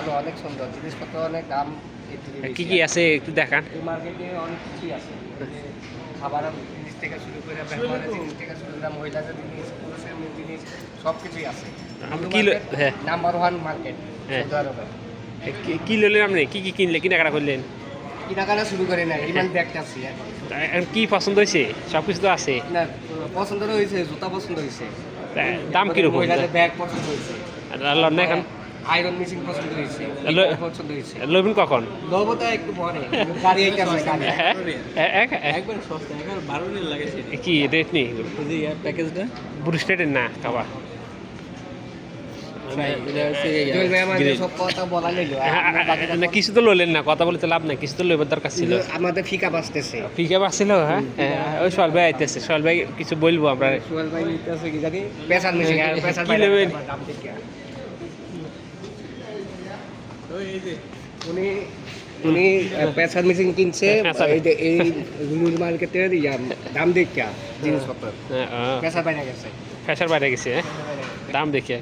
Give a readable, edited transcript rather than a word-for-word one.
ভালো, অনেক সুন্দর জিনিসপত্র, অনেক দাম কি কি আছে একটু দেখান। এই মার্কেটে অনেক কিছুই আছে, খাবার জিনিস থেকে শুরু করে ব্যবহারের জিনিস থেকে শুরু করে মহিলাদের জিনিস, পুরুষের জিনিস, সব কিছুই আছে। হ্যাঁ নাম্বার ওয়ান মার্কেট হ্যাঁ। সৌদি আরবে। কি লইলেন আপনি, কি কি কিনলে, কি কেনাকাটা করলেন? কেনাকাটা শুরু করে না, ইমান ব্যাগটা আছে এখন। এখন কি পছন্দ হয়েছে? সব কিছু তো আছে। না, পছন্দ হয়েছে, জুতা পছন্দ হয়েছে, দাম কিরকম? মহিলাদের ব্যাগ পছন্দ হয়েছে, লন এখন আয়রন মেশিন পছন্দ হয়েছে, পছন্দ হয়েছে। লইবেন কখন? লবতা একটু পরে, গাড়ি এই কাছে গাড়ি একবার সস্তা, একবার 12 দিন লাগাইছে। কি রেট নেই এই যে প্যাকেজটা ব্রুস্টেডের না খাওয়া? জুয়েল ভাই আমাদের সব কথা বলা নিল, না কিছু তো লইলেন না, কথা বলতে লাভ নাই, কিছু তো লইবার দরকার ছিল। আমাদের ফিকা বাঁচতেছে। ফিকে আসছিল। হ্যাঁ ওই সোহেল ভাই আইতেছে, সোহেল ভাই কিছু বলবো আমরা। সোহেল ভাই নিতেছে কি জানি পেশার মেশিন, আর পেশার কি নেবেন? দাম দেখে এই যে উনি উনি পেশার মেশিন কিনছে এই রুল মার্কেটের দাম দেখে জিনিসপত্র পেশার বাইরে গেছে। ফ্যাশার বাইরে গেছে, দাম দেখে।